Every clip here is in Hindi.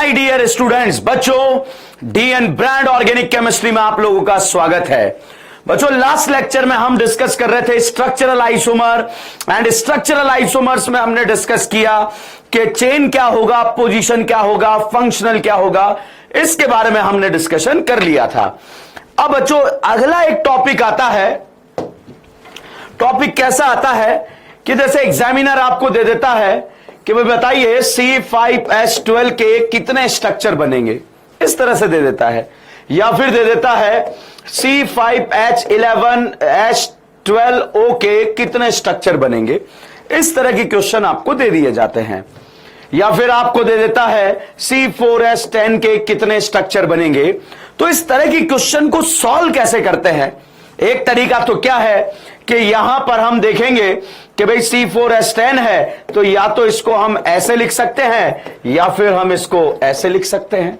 माय डियर स्टूडेंट्स, बच्चों डीएन ब्रांड ऑर्गेनिक केमिस्ट्री में आप लोगों का स्वागत है। बच्चों लास्ट लेक्चर में हम डिस्कस कर रहे थे structural isomer and structural isomers में हमने डिस्कस किया कि चेन क्या होगा, पोजीशन क्या होगा, फंक्शनल क्या होगा, इसके बारे में हमने डिस्कशन कर लिया था। अब बच्चों अगला एक टॉपिक आता है। टॉपिक कैसा आता है कि जैसे एग्जामिनर आपको दे देता है कि भाई बताइए C5H12 के कितने स्ट्रक्चर बनेंगे, इस तरह से दे देता है, या फिर दे देता है C5H11H12O के कितने स्ट्रक्चर बनेंगे। इस तरह के क्वेश्चन आपको दे दिए जाते हैं। या फिर आपको दे देता है C4H10 के कितने स्ट्रक्चर बनेंगे। तो इस तरह की क्वेश्चन को सॉल्व कैसे करते हैं, एक तरीका तो क्या है कि यहां पर हम देखेंगे कि भाई C4H10 है तो या तो इसको हम ऐसे लिख सकते हैं या फिर हम इसको ऐसे लिख सकते हैं।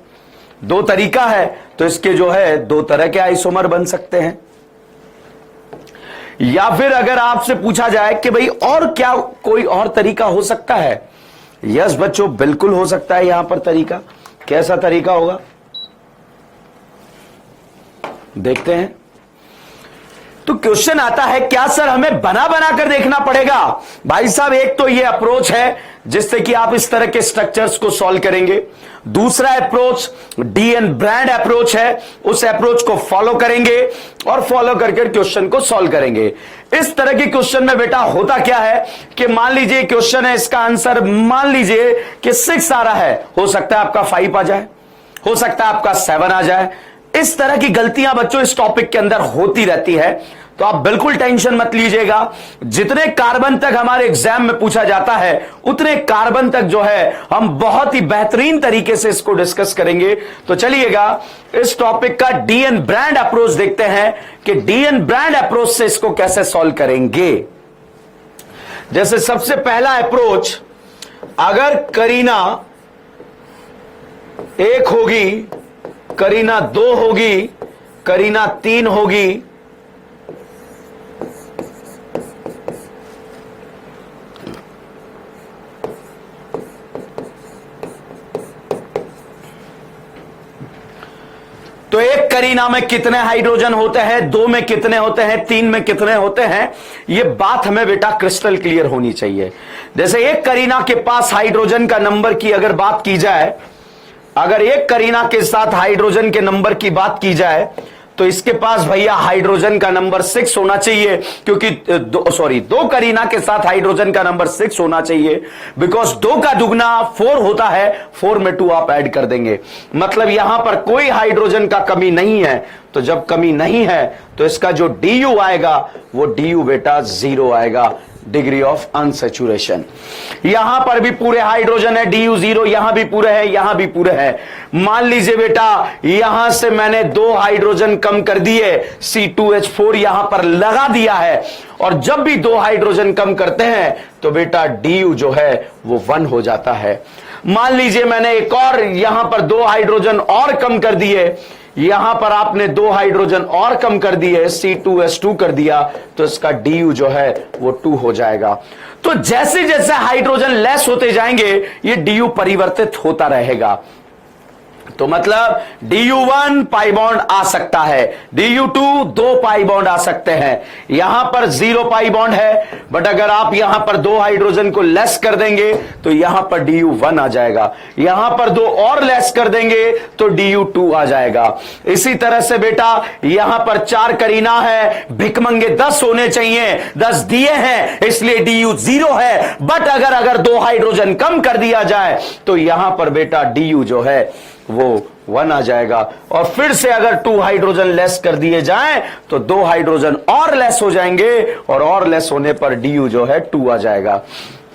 दो तरीका है, तो इसके जो है दो तरह के आइसोमर बन सकते हैं। या फिर अगर आपसे पूछा जाए कि भाई और क्या कोई और तरीका हो सकता है, यस बच्चों बिल्कुल हो सकता है। यहां पर तरीका कैसा तरीका होगा देखते हैं। तो क्वेश्चन आता है क्या सर हमें बना बना कर देखना पड़ेगा। भाई साहब एक तो ये अप्रोच है जिससे कि आप इस तरह के स्ट्रक्चर्स को सॉल्व करेंगे। दूसरा अप्रोच डीएन ब्रांड अप्रोच है, उस अप्रोच को फॉलो करेंगे और फॉलो करके क्वेश्चन को सॉल्व करेंगे। इस तरह के क्वेश्चन में बेटा होता क्या है कि मान लीजिए क्वेश्चन है, इसका आंसर मान लीजिए कि 6 आ रहा है, हो सकता है आपका 5 आ जाए, हो सकता है आपका 7 आ जाए। इस तरह की गलतियां बच्चों इस टॉपिक के अंदर होती रहती है, तो आप बिल्कुल टेंशन मत लीजिएगा। जितने कार्बन तक हमारे एग्जाम में पूछा जाता है उतने कार्बन तक जो है हम बहुत ही बेहतरीन तरीके से इसको डिस्कस करेंगे। तो चलिएगा इस टॉपिक का डीएन ब्रांड अप्रोच देखते हैं कि डीएन ब्रांड अप्रोच से इसको कैसे सॉल्व करेंगे। जैसे सबसे पहला अप्रोच, अगर करीना 1 होगी, करीना 2 होगी, करीना 3 होगी, तो एक करीना में कितने हाइड्रोजन होते हैं, 2 में कितने होते हैं, 3 में कितने होते हैं, यह बात हमें बेटा क्रिस्टल क्लियर होनी चाहिए। जैसे एक करीना के पास हाइड्रोजन का नंबर की अगर बात की जाए, अगर एक करीना के साथ हाइड्रोजन के नंबर की बात की जाए तो इसके पास भैया हाइड्रोजन का नंबर 6 होना चाहिए, क्योंकि दो करीना के साथ हाइड्रोजन का नंबर 6 होना चाहिए, बिकॉज 2 का दुगना 4 होता है, 4 में 2 आप ऐड कर देंगे, मतलब यहां पर कोई हाइड्रोजन का कमी नहीं है। तो जब कमी नहीं है तो इसका जो DU आएगा वो DU बेटा 0 आएगा, डिग्री ऑफ अनसैचुरेशन। यहां पर भी पूरे हाइड्रोजन है, DU 0, यहां भी पूरे है, यहां भी पूरे है। मान लीजिए बेटा यहां से मैंने 2 हाइड्रोजन कम कर दिए, C2H4 यहां पर लगा दिया है, और जब भी 2 हाइड्रोजन कम करते हैं तो बेटा DU जो है वो 1 हो जाता है। मान लीजिए मैंने एक और यहां पर 2 हाइड्रोजन और कम कर दिए, यहां पर आपने 2 हाइड्रोजन और कम कर दिए, C2H2 कर दिया, तो इसका DU जो है वो 2 हो जाएगा। तो जैसे जैसे हाइड्रोजन लेस होते जाएंगे ये DU परिवर्तित होता रहेगा। तो मतलब DU1 पाई बॉन्ड आ सकता है, DU2 2 पाई बॉन्ड आ सकते हैं, यहां पर 0 पाई बॉन्ड है, बट अगर आप यहां पर 2 हाइड्रोजन को लेस कर देंगे तो यहां पर DU1 आ जाएगा, यहां पर 2 और लेस कर देंगे तो DU2 आ जाएगा। इसी तरह से बेटा यहां पर 4 करीना है, भिकमंगे 10 होने चाहिए, 10 दिए हैं इसलिए DU 0 है, बट अगर 2 हाइड्रोजन कम कर दिया जाए तो यहां पर बेटा DU जो है वो 1 आ जाएगा। और फिर से अगर 2 हाइड्रोजन लेस कर दिए जाएं तो 2 हाइड्रोजन और लेस हो जाएंगे, और लेस होने पर DU जो है 2 आ जाएगा।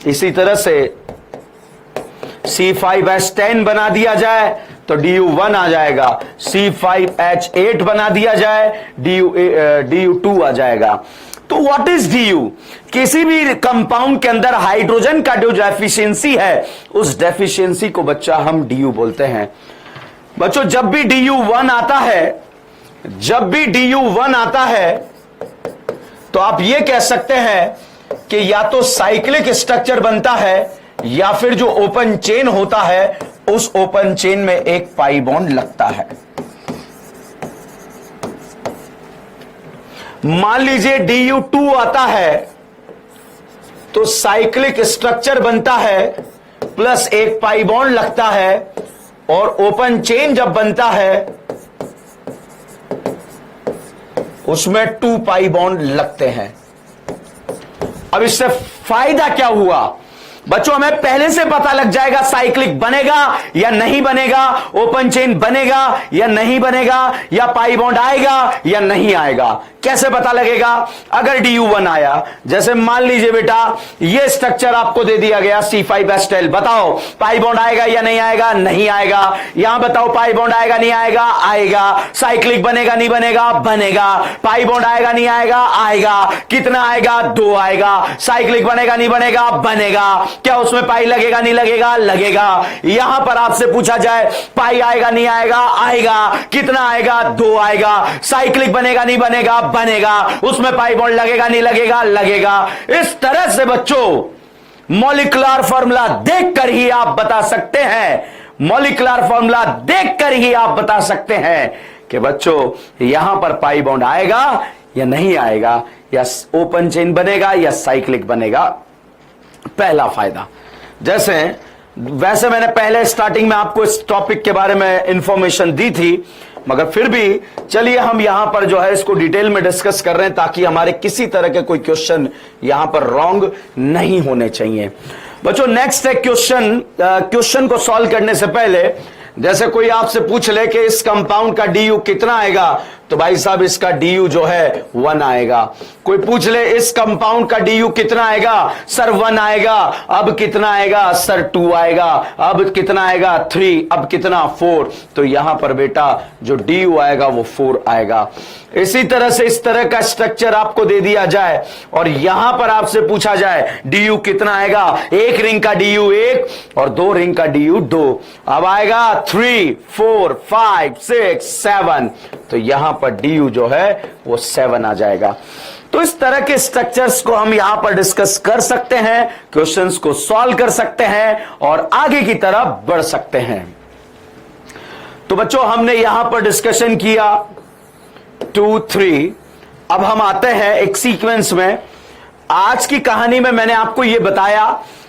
इसी तरह से C5H10 बना दिया जाए तो DU 1 आ जाएगा, C5H8 बना दिया जाए DU 2 आ जाएगा। तो व्हाट इज DU? किसी भी कंपाउंड के अंदर हाइड्रोजन का जो डेफिशिएंसी है उस डेफिशिएंसी को बच्चा हम DU बोलते हैं। बच्चों जब भी DU 1 आता है, जब भी DU 1 आता है तो आप यह कह सकते हैं कि या तो साइक्लिक स्ट्रक्चर बनता है या फिर जो ओपन चेन होता है उस ओपन चेन में एक पाई बॉन्ड लगता है। मान लीजिए DU2 आता है तो साइक्लिक स्ट्रक्चर बनता है प्लस एक पाई बॉन्ड लगता है, और ओपन चेन जब बनता है उसमें 2 पाई बॉन्ड लगते हैं। अब इससे फायदा क्या हुआ बच्चों, हमें पहले से पता लग जाएगा साइक्लिक बनेगा या नहीं बनेगा, ओपन चेन बनेगा या नहीं बनेगा, या पाई बॉन्ड आएगा या नहीं आएगा। कैसे पता लगेगा? अगर DU1 आया, जैसे मान लीजिए बेटा ये स्ट्रक्चर आपको दे दिया गया C5H12, बताओ पाई बॉन्ड आएगा या नहीं आएगा? नहीं आएगा। यहां बताओ पाई बॉन्ड आएगा नहीं आएगा? आएगा। साइक्लिक बनेगा नहीं बनेगा? बनेगा। पाई बॉन्ड आएगा नहीं आएगा? आएगा। कितना आएगा? 2 आएगा। साइक्लिक बनेगा नहीं बनेगा? बनेगा। क्या उसमें पाई लगेगा नहीं लगेगा? लगेगा। यहां पर आपसे पूछा जाए पाई आएगा नहीं आएगा? आएगा। कितना आएगा? 2 आएगा। साइक्लिक बनेगा नहीं बनेगा? बनेगा। उसमें पाई बॉन्ड लगेगा नहीं लगेगा? लगेगा। इस तरह से बच्चों मॉलिक्यूलर फॉर्मूला देखकर ही आप बता सकते हैं, मॉलिक्यूलर फॉर्मूला देखकर ही आप बता सकते हैं कि बच्चों यहां पर पाई बॉन्ड आएगा या नहीं आएगा, या ओपन चेन बनेगा या साइक्लिक बनेगा। पहला फायदा, वैसे मैंने पहले स्टार्टिंग में आपको इस टॉपिक के बारे में इंफॉर्मेशन दी थी, मगर फिर भी चलिए हम यहां पर जो है इसको डिटेल में डिस्कस कर रहे हैं ताकि हमारे किसी तरह के कोई क्वेश्चन यहां पर रॉन्ग नहीं होने चाहिए। बच्चों नेक्स्ट है क्वेश्चन को सॉल्व करने से पहले जैसे कोई आपसे पूछ ले कि इस कंपाउंड का DU कितना आएगा, तो भाई साहब इसका DU जो है 1 आएगा। कोई पूछ ले इस कंपाउंड का DU कितना आएगा, सर 1 आएगा। अब कितना आएगा, सर 2 आएगा। अब कितना आएगा, 3। अब कितना, 4। तो यहां पर बेटा जो DU आएगा वो 4 आएगा। इसी तरह से इस तरह का स्ट्रक्चर आपको दे दिया जाए और यहां पर आपसे पूछा जाए DU कितना आएगा, एक रिंग का DU 1 और 2 रिंग का DU 2। अब आएगा 3, 4, 5, 6, 7। तो यहां पर DU जो है वो 7 आ जाएगा। तो इस तरह के स्ट्रक्चर्स को हम यहां पर डिस्कस कर सकते हैं, क्वेश्चंस को सॉल्व कर सकते हैं और आगे की तरफ बढ़ सकते हैं। तो बच्चों हमने यहां पर डिस्कशन किया 2, 3। अब हम आते हैं एक सीक्वेंस में। आज की कहानी में मैंने आपको यह बताया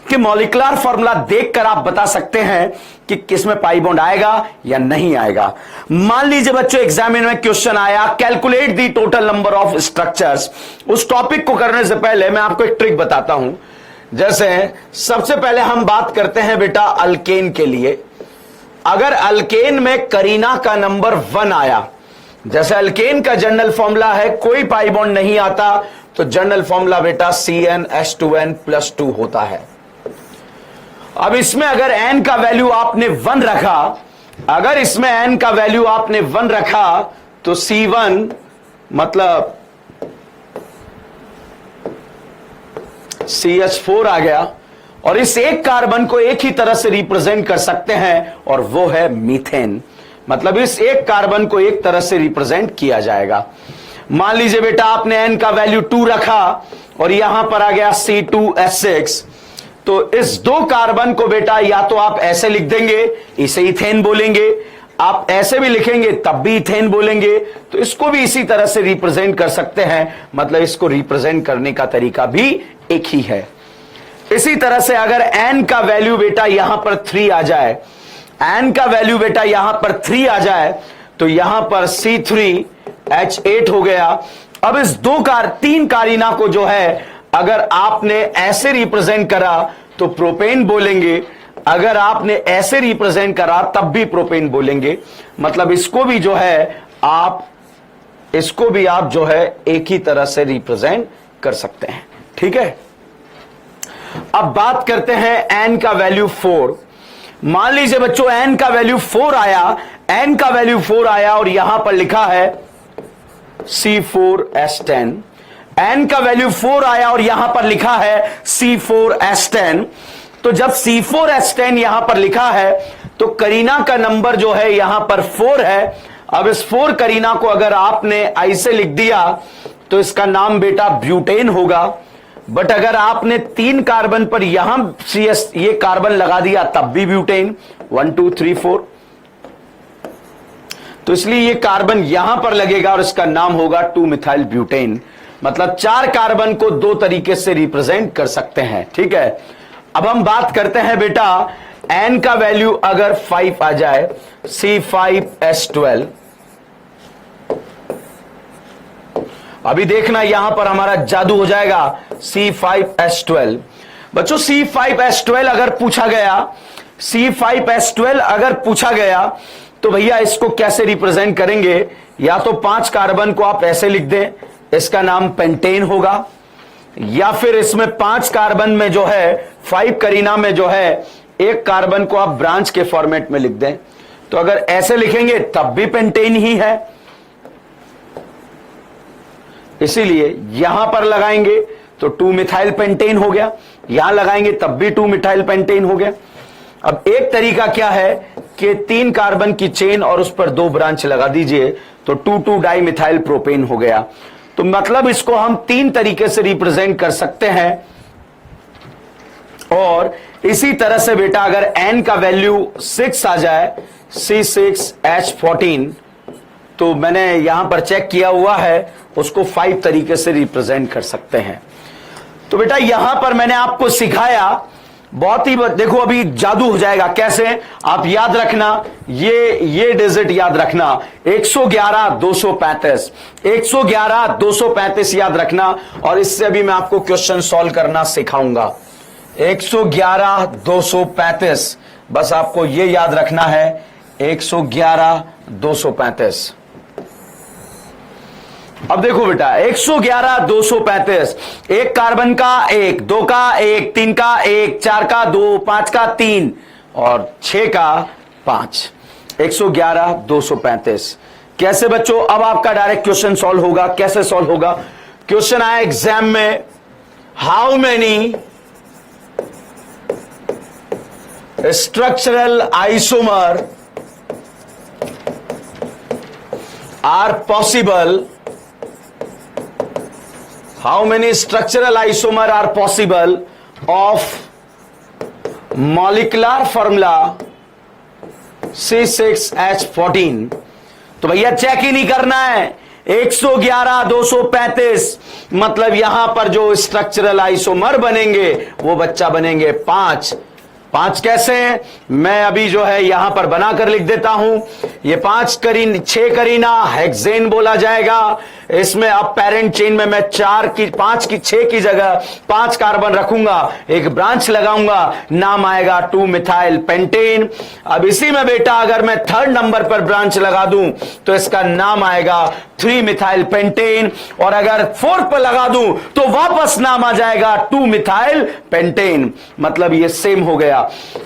कि मॉलिक्यूलर फॉर्मूला देखकर आप बता सकते हैं कि किसमें पाई बॉन्ड आएगा या नहीं आएगा। मान लीजिए बच्चों एग्जामिन में क्वेश्चन आया calculate the total number of structures. उस टॉपिक को करने से पहले मैं आपको एक ट्रिक बताता हूं। जैसे सबसे पहले हम बात करते हैं बेटा अल्केन के लिए। अगर अल्केन में करीना का नंबर 1 आया, जैसे अल्केन का जनरल फॉर्मूला है कोई पाई बॉन्ड नहीं आता, तो जनरल फॉर्मूला बेटा CnH2n+2 होता है। अब इसमें अगर n का वैल्यू आपने 1 रखा, अगर इसमें n का वैल्यू आपने 1 रखा तो C1 मतलब CH4 आ गया। और इस एक कार्बन को एक ही तरह से रिप्रेजेंट कर सकते हैं और वो है मीथेन। मतलब इस एक कार्बन को एक तरह से रिप्रेजेंट किया जाएगा। मान लीजिए बेटा आपने n का वैल्यू 2 रखा और यहां पर आ गया C2H6, तो इस 2 कार्बन को बेटा या तो आप ऐसे लिख देंगे, इसे इथेन बोलेंगे, आप ऐसे भी लिखेंगे तब भी इथेन बोलेंगे, तो इसको भी इसी तरह से रिप्रेजेंट कर सकते हैं। मतलब इसको रिप्रेजेंट करने का तरीका भी एक ही है। इसी तरह से अगर n का वैल्यू बेटा यहां पर 3 आ जाए, n का वैल्यू बेटा यहां पर 3 आ जाए, तो यहां पर C3H8 हो गया। अब इस 3 कारीना को जो है अगर आपने ऐसे रिप्रेजेंट करा तो प्रोपेन बोलेंगे, अगर आपने ऐसे रिप्रेजेंट करा तब भी प्रोपेन बोलेंगे। मतलब इसको भी जो है आप जो है एक ही तरह से रिप्रेजेंट कर सकते हैं। ठीक है, अब बात करते हैं n का वैल्यू 4। मान लीजिए बच्चों n का वैल्यू 4 आया, n का वैल्यू 4 आया और यहां पर लिखा है C4H10। n का वैल्यू 4 आया और यहां पर लिखा है C4H10। तो जब C4H10 यहां पर लिखा है तो करीना का नंबर जो है यहां पर 4 है। अब इस 4 करीना को अगर आपने ऐसे लिख दिया तो इसका नाम बेटा ब्यूटेन होगा। बट अगर आपने 3 कार्बन पर यहां ये कार्बन लगा दिया तब भी ब्यूटेन, 1 2 3 4। तो इसलिए ये कार्बन यहां पर लगेगा और इसका नाम होगा 2 मिथाइल ब्यूटेन। मतलब 4 कार्बन को 2 तरीके से रिप्रेजेंट कर सकते हैं, ठीक है। अब हम बात करते हैं बेटा N का वैल्यू अगर 5 आ जाए, C5H12। अभी देखना यहां पर हमारा जादू हो जाएगा, C5H12। बच्चों C5H12 अगर पूछा गया, C5H12 अगर पूछा गया तो भैया इसको कैसे रिप्रेजेंट करेंगे? या तो 5 कार्बन को आप ऐसे लिख दें, इसका नाम पेंटेन होगा, या फिर इसमें 5 कार्बन में जो है 5 करीना में जो है 1 कार्बन को आप ब्रांच के फॉर्मेट में लिख दें। तो अगर ऐसे लिखेंगे तब भी पेंटेन ही है, इसीलिए यहां पर लगाएंगे तो 2 मिथाइल पेंटेन हो गया, यहां लगाएंगे तब भी 2 मिथाइल पेंटेन हो गया। अब एक तरीका क्या है कि 3 कार्बन की चेन और उस पर 2 ब्रांच लगा दीजिए तो 2 डाई मिथाइल प्रोपेन हो गया। तो मतलब इसको हम 3 तरीके से रिप्रेजेंट कर सकते हैं। और इसी तरह से बेटा अगर N का वैल्यू 6 आ जाए, C6H14, तो मैंने यहां पर चेक किया हुआ है, उसको 5 तरीके से रिप्रेजेंट कर सकते हैं। तो बेटा यहां पर मैंने आपको सिखाया, बहुत ही देखो अभी जादू हो जाएगा। कैसे? आप याद रखना, ये डिजिट याद रखना, 111 235, 111 235 याद रखना। और इससे अभी मैं आपको क्वेश्चन सॉल्व करना सिखाऊंगा। 111 235, बस आपको ये याद रखना है, 111 235। अब देखो बेटा 111 235, 1 कार्बन का 1, 2 का 1, 3 का 1, 4 का 2, 5 का 3 और 6 का 5, 111 235। कैसे बच्चों? अब आपका डायरेक्ट क्वेश्चन सॉल्व होगा। कैसे सॉल्व होगा? क्वेश्चन आया एग्जाम में, how many structural isomer are possible, how many structural isomer are possible of molecular formula C6H14? तो भैया चेक ही नहीं करना है, 111 235 मतलब यहां पर जो स्ट्रक्चरल आइसोमर बनेंगे वो बच्चा बनेंगे 5। 5 कैसे? मैं अभी जो है यहां पर बनाकर लिख देता हूं। ये 6 करीना हेक्सेन बोला जाएगा। इसमें अब पेरेंट चेन में मैं 5 की 6 की जगह 5 कार्बन रखूंगा, एक ब्रांच लगाऊंगा, नाम आएगा 2 मिथाइल पेंटेन। अब इसी में बेटा अगर मैं 3rd नंबर पर ब्रांच लगा दूं तो इसका नाम आएगा 3 मिथाइल पेंटेन। और अगर 4th पर लगा दूं तो वापस नाम आ जाएगा 2 मिथाइल पेंटेन। मतलब ये सेम हो गया।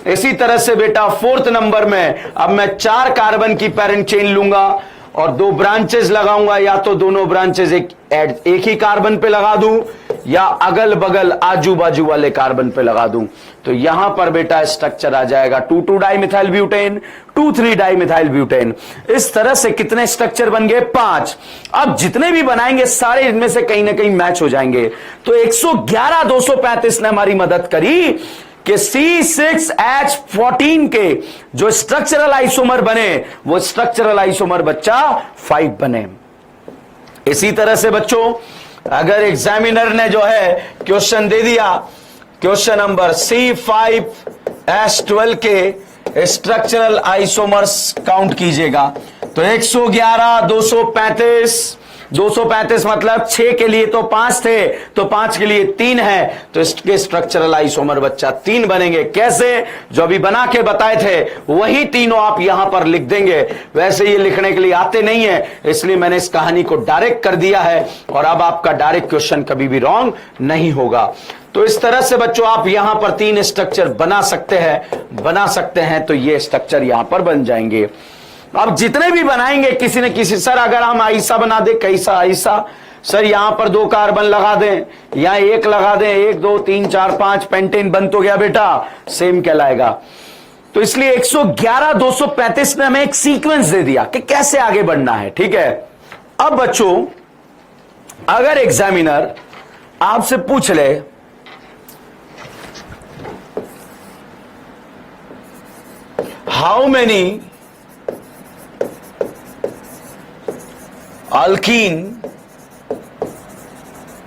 इसी तरह से बेटा 4th नंबर में अब मैं 4 कार्बन की पेरेंट चेन लूंगा और 2 ब्रांचेस लगाऊंगा, या तो दोनों ब्रांचेस एक ही कार्बन पे लगा दूं या अगल बगल आजू बाजू वाले कार्बन पे लगा दूं। तो यहां पर बेटा स्ट्रक्चर आ जाएगा 2 di methyl butane, 2 di methyl butane. इस तरह से कितने स्ट्रक्चर बन गए? 5। अब जितने भी बनाएंगे सारे इनमें से कहीं ना कहीं मैच हो जाएंगे। तो 111 235 ने हमारी मदद करी कि C6H14 के जो स्ट्रक्चरल आइसोमर बने वो स्ट्रक्चरल आइसोमर बच्चा 5 बने। इसी तरह से बच्चों अगर एग्जामिनर ने जो है क्वेश्चन दे दिया, क्वेश्चन नंबर C5H12 के स्ट्रक्चरल आइसोमर्स काउंट कीजिएगा, तो 111 235 मतलब 6 के लिए तो 5 थे, तो 5 के लिए 3 है, तो इसके स्ट्रक्चरल आइसोमर बच्चा 3 बनेंगे। कैसे? जो अभी बना के बताए थे वही तीनों आप यहां पर लिख देंगे। वैसे ये लिखने के लिए आते नहीं है, इसलिए मैंने इस कहानी को डायरेक्ट कर दिया है और अब आपका डायरेक्ट क्वेश्चन कभी भी रॉन्ग नहीं होगा। तो इस तरह से बच्चों आप यहां पर 3 स्ट्रक्चर बना सकते हैं, तो ये स्ट्रक्चर यहां पर बन जाएंगे। अब जितने भी बनाएंगे किसी न किसी, सर अगर हम आइसा बना दे, कैसा आइसा? सर यहां पर 2 कार्बन लगा दें, यहां 1 लगा दें, 1 2 3 4 5 पेंटेन बन तो गया बेटा, सेम कहलाएगा। तो इसलिए 111 235 ने हमें एक सीक्वेंस दे दिया कि कैसे आगे बढ़ना है। ठीक है। अब बच्चों अगर एग्जामिनर आपसे पूछ ले how many alkene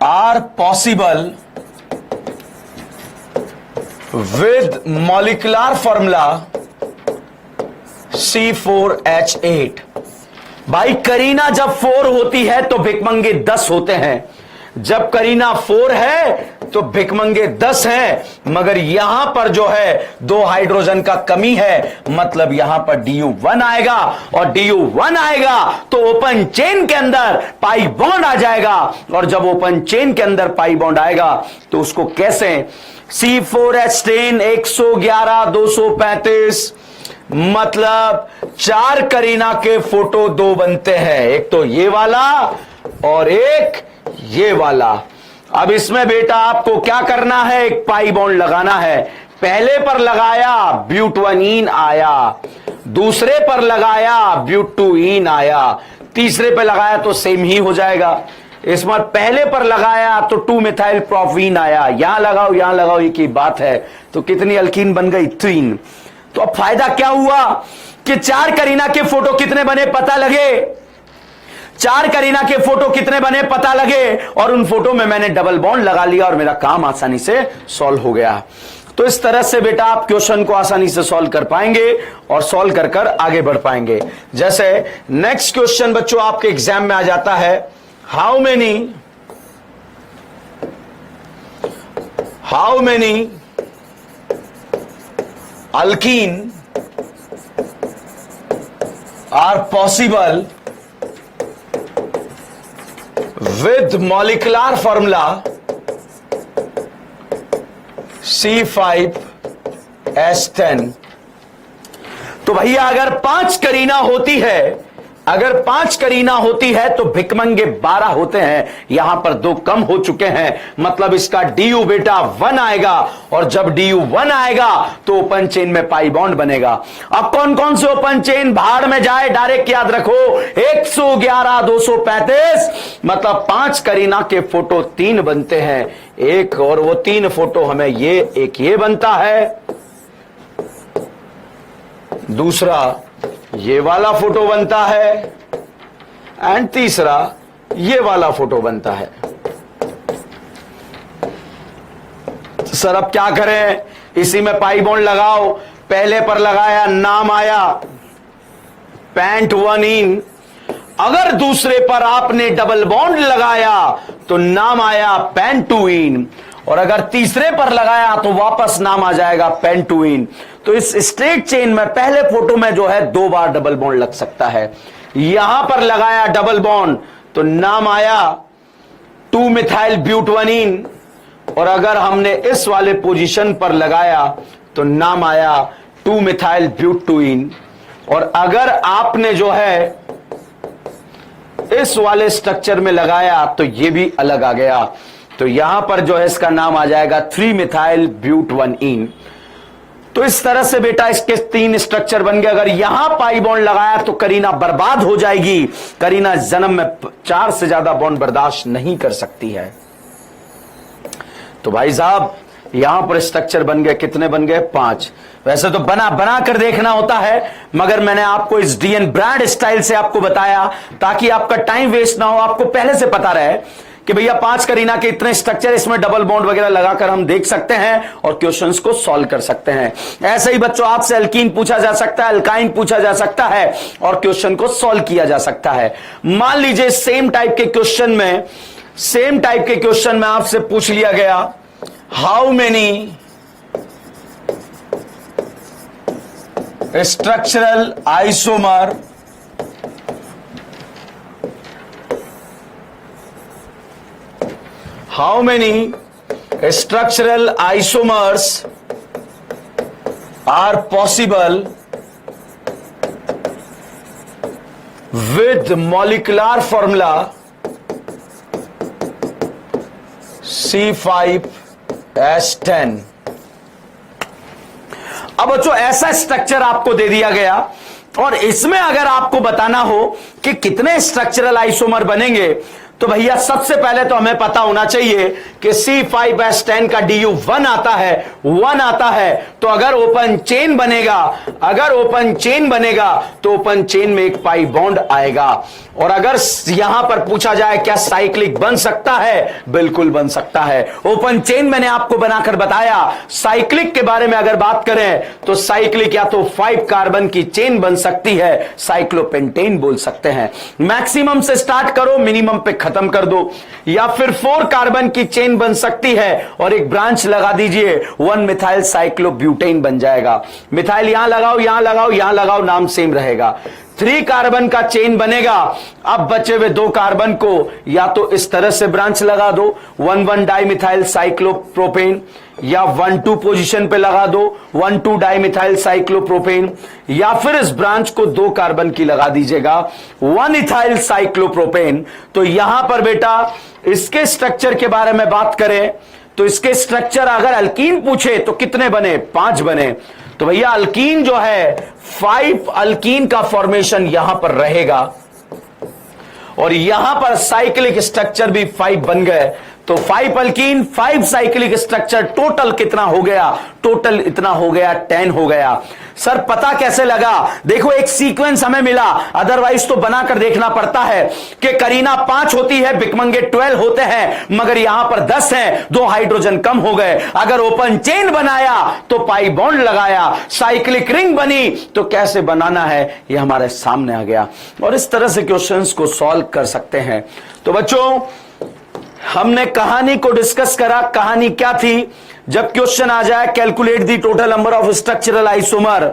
are possible with molecular formula C4H8। भाई करीना जब 4 होती है तो भिकमंगे 10 होते हैं, जब करीना 4 है तो भिकमंगे 10 हैं, मगर यहां पर जो है 2 हाइड्रोजन का कमी है, मतलब यहां पर DU1 आएगा, और DU1 आएगा तो ओपन चेन के अंदर पाई बॉन्ड आ जाएगा, और जब ओपन चेन के अंदर पाई बॉन्ड आएगा तो उसको कैसे C4H10 111 235, मतलब 4 करीना के फोटो 2 बनते हैं, एक तो ये वाला और एक ये वाला। अब इसमें बेटा आपको क्या करना है, एक पाई बॉन्ड लगाना है। पहले पर लगाया ब्यूटवनीन आया, दूसरे पर लगाया ब्यूटुइन आया, तीसरे पर लगाया तो सेम ही हो जाएगा। इसमें पहले पर लगाया तो 2 मिथाइल प्रोपीन आया, यहां लगाओ एक ही बात है, तो कितनी अल्कीन बन गई 3। तो अब फायदा क्या हुआ कि 4 करीना के फोटो कितने बने पता लगे, 4 करीना के फोटो कितने बने पता लगे, और उन फोटो में मैंने डबल बॉन्ड लगा लिया और मेरा काम आसानी से सॉल्व हो गया। तो इस तरह से बेटा आप क्वेश्चन को आसानी से सॉल्व कर पाएंगे और सॉल्व कर कर आगे बढ़ पाएंगे। जैसे नेक्स्ट क्वेश्चन बच्चों आपके एग्जाम में आ जाता है, how many alkene are possible with molecular formula C5H10। तो भैया अगर 5 करीना होती है तो भिकमंगे 12 होते हैं, यहां पर 2 कम हो चुके हैं, मतलब इसका DU बेटा 1 आएगा, और जब DU1 आएगा तो ओपन चेन में पाई बॉन्ड बनेगा। अब कौन कौन से ओपन चेन भाड़ में जाए, डायरेक्ट याद रखो 111 235, मतलब 5 करीना के फोटो 3 बनते हैं, एक और वो 3 फोटो हमें ये बनता है, दूसरा ये वाला फोटो बनता है, एंड तीसरा ये वाला फोटो बनता है। सर अब क्या करें, इसी में पाई बॉन्ड लगाओ, पहले पर लगाया नाम आया पेंटवनीन, अगर दूसरे पर आपने डबल बॉन्ड लगाया तो नाम आया पेंटुइन, और अगर तीसरे पर लगाया तो वापस नाम आ जाएगा पेंटुइन। तो इस स्ट्रेट चेन में पहले फोटो में जो है 2 बार डबल बॉन्ड लग सकता है। यहां पर लगाया डबल बॉन्ड तो नाम आया 2 मिथाइल ब्यूटवनीन, और अगर हमने इस वाले पोजीशन पर लगाया तो नाम आया 2 मिथाइल ब्यूटुइन, और अगर आपने जो है इस वाले स्ट्रक्चर में लगाया तो ये भी अलग आ गया, तो यहां पर जो है इसका नाम आ जाएगा 3 मिथाइल ब्यूटवनीन। तो इस तरह से बेटा इसके 3 स्ट्रक्चर बन गए। अगर यहां पाई बॉन्ड लगाया तो करीना बर्बाद हो जाएगी, करीना जन्म में 4 से ज्यादा बॉन्ड बर्दाश्त नहीं कर सकती है। तो भाई साहब यहां पर स्ट्रक्चर बन गए, कितने बन गए 5। वैसे तो बना कर देखना होता है, मगर मैंने आपको इस डीएन ब्रांड स्टाइल से आपको बताया ताकि आपका टाइम वेस्ट ना हो, आपको पहले से पता रहे कि भैया 5 करीना के इतने स्ट्रक्चर, इसमें डबल बॉन्ड वगैरह लगाकर हम देख सकते हैं और क्वेश्चंस को सॉल्व कर सकते हैं। ऐसे ही बच्चों आपसे अल्कीन पूछा जा सकता है, अल्काइन पूछा जा सकता है और क्वेश्चन को सॉल्व किया जा सकता है। मान लीजिए सेम टाइप के क्वेश्चन में आपसे पूछ लिया गया, how many structural isomer how many structural isomers are possible with molecular formula C5H10। अब बच्चों ऐसा स्ट्रक्चर आपको दे दिया गया और इसमें अगर आपको बताना हो कि कितने स्ट्रक्चरल आइसोमर बनेंगे तो भैया सबसे पहले तो हमें पता होना चाहिए कि C5H10 का DU 1 आता है, 1 आता है। तो अगर ओपन चेन बनेगा तो ओपन चेन में एक पाई बॉन्ड आएगा। और अगर यहां पर पूछा जाए क्या साइक्लिक बन सकता है, बिल्कुल बन सकता है। ओपन चेन मैंने आपको बनाकर बताया। साइक्लिक के बारे में अगर बात करें तो साइक्लिक या तो 5 कार्बन की चेन बन सकती है, साइक्लोपेंटेन बोल सकते हैं। मैक्सिमम से स्टार्ट करो, मिनिमम पे खत्म कर दो। या फिर 4 कार्बन की चेन बन सकती है और एक ब्रांच लगा दीजिए, 1 मिथाइल साइक्लोब्यूटेन बन जाएगा। मिथाइल यहां लगाओ, यहां लगाओ, यहां लगाओ, नाम सेम रहेगा। 3 कार्बन का चेन बनेगा। अब बचे हुए 2 कार्बन को या तो इस तरह से ब्रांच लगा दो, 1,1 डाइमिथाइल साइक्लोप्रोपेन, या 1,2 पोजीशन पे लगा दो, 1,2 डाइमिथाइल साइक्लोप्रोपेन, या फिर इस ब्रांच को 2 कार्बन की लगा दीजिएगा, 1 इथाइल साइक्लोप्रोपेन। तो यहां पर बेटा इसके स्ट्रक्चर के बारे में बात करें तो इसके स्ट्रक्चर अगर अल्कीन पूछे तो कितने बने, 5 बने। तो भैया अल्कीन जो है 5 अल्कीन का फॉर्मेशन यहां पर रहेगा और यहां पर साइक्लिक स्ट्रक्चर भी 5 बन गए। तो 5 अल्कीन 5 साइक्लिक स्ट्रक्चर, टोटल कितना हो गया, टोटल इतना हो गया, 10 हो गया। सर पता कैसे लगा? देखो एक सीक्वेंस हमें मिला, अदरवाइज तो बनाकर देखना पड़ता है कि करीना 5 होती है, बिकमंगे 12 होते हैं, मगर यहां पर 10 हैं, 2 हाइड्रोजन कम हो गए। अगर ओपन चेन बनाया तो पाई बॉन्ड लगाया, साइक्लिक रिंग बनी तो कैसे बनाना है ये हमारे सामने आ गया। और इस तरह से क्वेश्चंस को सॉल्व कर सकते हैं। तो बच्चों हमने कहानी को डिस्कस करा। कहानी क्या थी? जब क्वेश्चन आ जाए calculate the total number of structural isomer,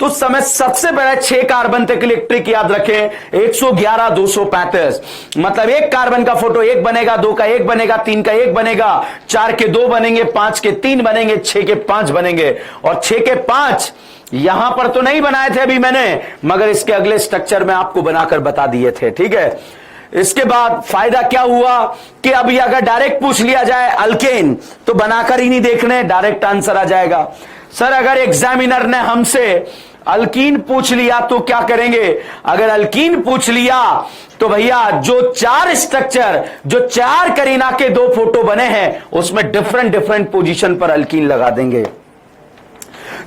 तो उस समय सबसे पहले 6 कार्बन तक इलेक्ट्रिक याद रखें, 111 235। मतलब 1 कार्बन का फोटो 1 बनेगा, 2 का 1 बनेगा, 3 का 1 बनेगा, 4 के 2 बनेंगे, 5 के 3 बनेंगे, 6 के 5 बनेंगे। और 6 के 5 यहां पर तो नहीं बनाए थे अभी मैंने, मगर इसके अगले स्ट्रक्चर में आपको बनाकर बता दिए थे। ठीक है, इसके बाद फायदा क्या हुआ कि अभी अगर डायरेक्ट पूछ लिया जाए अल्केन तो बनाकर ही नहीं देखने, डायरेक्ट आंसर आ जाएगा। सर अगर एग्जामिनर ने हमसे अल्कीन पूछ लिया तो क्या करेंगे? अगर अल्कीन पूछ लिया तो भैया जो 4 स्ट्रक्चर, जो 4 करीना के 2 फोटो बने हैं उसमें डिफरेंट पोजीशन पर अल्कीन लगा देंगे।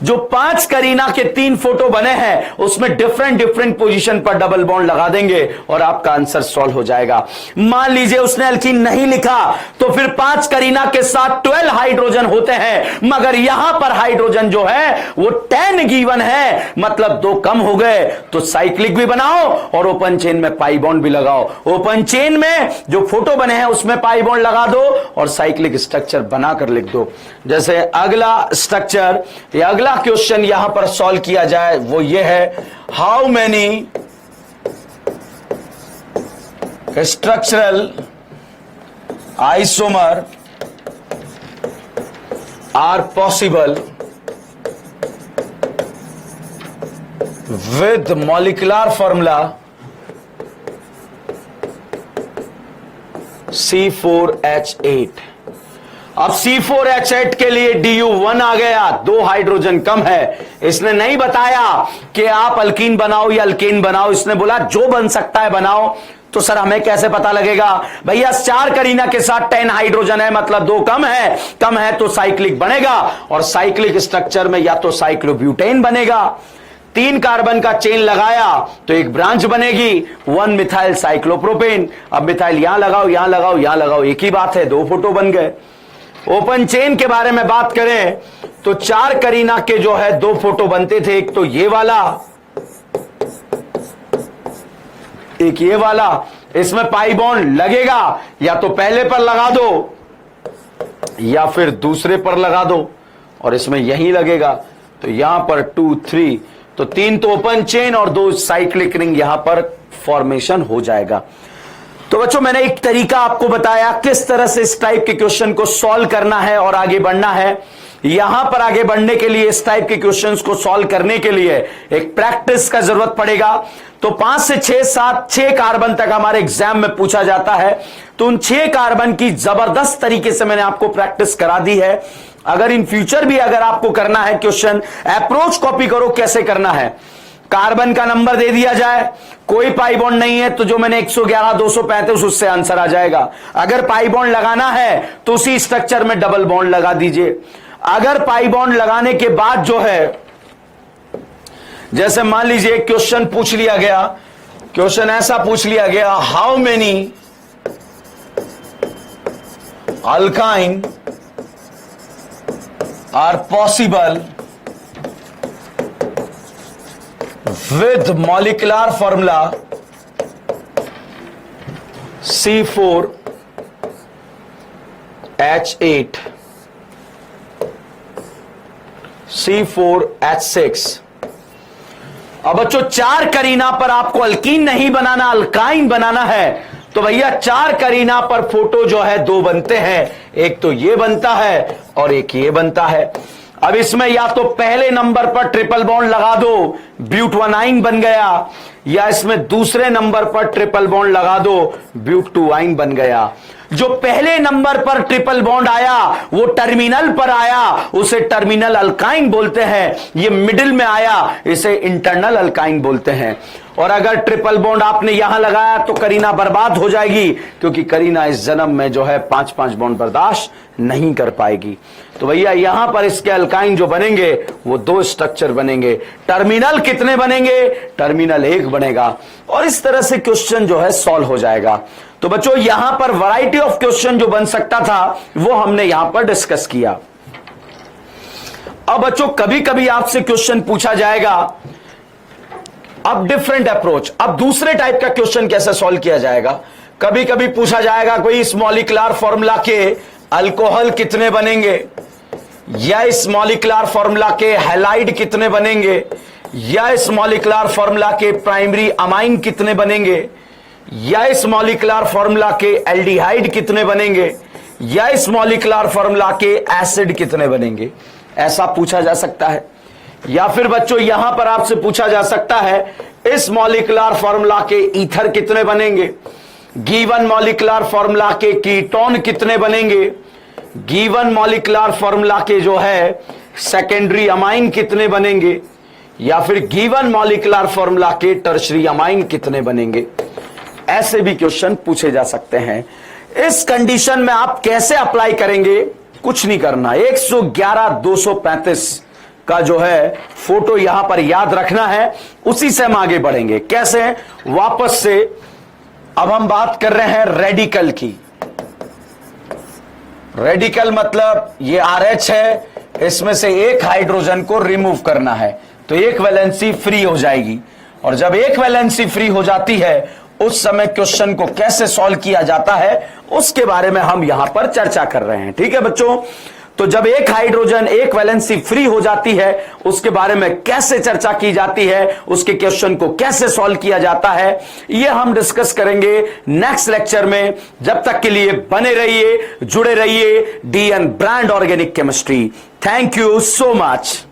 जो 5 करीना के 3 फोटो बने हैं उसमें डिफरेंट पोजीशन पर डबल बॉन्ड लगा देंगे और आपका आंसर सॉल्व हो जाएगा। मान लीजिए उसने अल्कीन नहीं लिखा तो फिर 5 करीना के साथ 12 हाइड्रोजन होते हैं, मगर यहां पर हाइड्रोजन जो है वो 10 गिवन है, मतलब 2 कम हो गए। तो साइक्लिक भी बनाओ और ओपन चेन में पाई बॉन्ड भी लगाओ। ओपन चेन में जो फोटो बने हैं उसमें पाई बॉन्ड लगा दो और साइक्लिक स्ट्रक्चर बनाकर लिख दो। जैसे अगला स्ट्रक्चर या अगला क्वेश्चन यहां पर सॉल्व किया जाए वो ये है, how many structural isomer are possible with molecular formula C4H8। अब C4H8 के लिए DU 1 आ गया, 2 हाइड्रोजन कम है। इसने नहीं बताया कि आप अल्कीन बनाओ या अल्केन बनाओ, इसने बोला जो बन सकता है बनाओ। तो सर हमें कैसे पता लगेगा? भैया 4 करीना के साथ 10 हाइड्रोजन है, मतलब 2 कम है तो साइक्लिक बनेगा और साइक्लिक स्ट्रक्चर में या तो साइक्लोब्यूटेन बनेगा। 3 कार्बन का चेन लगाया तो एक ब्रांच बनेगी, 1 मिथाइल साइक्लोप्रोपेन। अब मिथाइल यहां लगाओ, यहां लगाओ, यहां लगाओ, एक ही बात है, 2 फोटो बन गए। ओपन चेन के बारे में बात करें तो 4 करीना के जो है 2 फोटो बनते थे, एक तो ये वाला, एक ये वाला। इसमें पाई बॉन्ड लगेगा, या तो पहले पर लगा दो या फिर दूसरे पर लगा दो, और इसमें यही लगेगा। तो यहां पर 2 3, तो 3 तो ओपन चेन और 2 साइक्लिक रिंग यहां पर फॉर्मेशन हो जाएगा। तो बच्चों मैंने एक तरीका आपको बताया किस तरह से इस टाइप के क्वेश्चन को सॉल्व करना है और आगे बढ़ना है। यहां पर आगे बढ़ने के लिए, इस टाइप के क्वेश्चंस को सॉल्व करने के लिए एक प्रैक्टिस का जरूरत पड़ेगा। तो 5 से 6 7 6 कार्बन तक हमारे एग्जाम में पूछा जाता है, तो उन 6 कार्बन की जबरदस्त तरीके से मैंने आपको प्रैक्टिस करा दी है। अगर इन फ्यूचर भी अगर आपको करना है क्वेश्चन, अप्रोच कॉपी करो कैसे करना है। कार्बन का नंबर दे दिया जाए, कोई पाई बॉन्ड नहीं है तो जो मैंने 111 235 उससे आंसर आ जाएगा। अगर पाई बॉन्ड लगाना है तो उसी स्ट्रक्चर में डबल बॉन्ड लगा दीजिए। अगर पाई बॉन्ड लगाने के बाद जो है, जैसे मान लीजिए क्वेश्चन पूछ लिया गया, क्वेश्चन ऐसा पूछ लिया गया, how many alkyne are possible with molecular formula C4H8 C4H6। अब बच्चों 4 करीना पर आपको अल्कीन नहीं बनाना, अल्काइन बनाना है, तो भैया 4 करीना पर फोटो जो है 2 बनते हैं, एक तो ये बनता है और एक ये बनता है। अब इसमें या तो पहले नंबर पर ट्रिपल बॉन्ड लगा दो, ब्यूटवानाइन बन गया, या इसमें दूसरे नंबर पर ट्रिपल बॉन्ड लगा दो, ब्यूटुआइन बन गया। जो पहले नंबर पर ट्रिपल बॉन्ड आया वो टर्मिनल पर आया, उसे टर्मिनल अल्काइन बोलते हैं। ये मिडिल में आया, इसे इंटरनल अल्काइन बोलते हैं। और अगर ट्रिपल बॉन्ड आपने यहां लगाया तो करीना बर्बाद हो जाएगी, क्योंकि करीना इस जन्म में जो है 5-5 बॉन्ड बर्दाश्त नहीं कर पाएगी। तो भैया यहां पर इसके अल्काइन जो बनेंगे वो 2 स्ट्रक्चर बनेंगे। टर्मिनल कितने बनेंगे? टर्मिनल 1 बनेगा। और इस तरह से क्वेश्चन जो है सॉल्व हो जाएगा। तो बच्चों यहां पर वैरायटी ऑफ क्वेश्चन जो बन सकता था वो हमने यहां पर डिस्कस किया। अब बच्चों कभी कभी आपसे क्वेश्चन पूछा जाएगा, अब डिफरेंट अप्रोच, अब दूसरे टाइप का क्वेश्चन कैसे सॉल्व किया जाएगा। कभी कभी पूछा जाएगा कोई इस मॉलिक्यूलर फॉर्मूला के अल्कोहल कितने बनेंगे, या इस मॉलिक्यूलर फॉर्मूला के हैलाइड कितने बनेंगे, या इस मॉलिक्यूलर फॉर्मूला के प्राइमरी अमाइन कितने बनेंगे, या इस मॉलिक्यूलर फॉर्मूला के एल्डिहाइड कितने बनेंगे, या इस मॉलिक्यूलर फॉर्मूला के एसिड कितने बनेंगे। ऐसा पूछा जा सकता है। या फिर बच्चों यहां पर आपसे पूछा जा सकता है इस मॉलिक्यूलर फॉर्मूला के ईथर कितने बनेंगे, गिवन मॉलिक्यूलर फॉर्मूला के कीटोन कितने बनेंगे, गिवन मॉलिक्यूलर फॉर्मूला के जो है सेकेंडरी अमाइन कितने बनेंगे, या फिर गिवन मॉलिक्यूलर फॉर्मूला के टर्शरी अमाइन कितने बनेंगे। ऐसे भी क्वेश्चन पूछे जा सकते हैं। इस कंडीशन में आप कैसे अप्लाई करेंगे, कुछ नहीं करना, 111 235 का जो है फोटो यहां पर याद रखना है, उसी से हम आगे बढ़ेंगे। कैसे? वापस से अब हम बात कर रहे हैं रेडिकल की। रेडिकल मतलब ये RH है, इसमें से एक हाइड्रोजन को रिमूव करना है तो एक वैलेंसी फ्री हो जाएगी। और जब एक वैलेंसी फ्री हो जाती है उस समय क्वेश्चन को कैसे सॉल्व किया जाता है उसके बारे में हम यहां पर चर्चा कर रहे हैं। ठीक है बच्चों, तो जब एक हाइड्रोजन एक वैलेंसी फ्री हो जाती है उसके बारे में कैसे चर्चा की जाती है, उसके क्वेश्चन को कैसे सॉल्व किया जाता है, यह हम डिस्कस करेंगे नेक्स्ट लेक्चर में। जब तक के लिए बने रहिए, जुड़े रहिए DN brand organic chemistry. Thank you so much.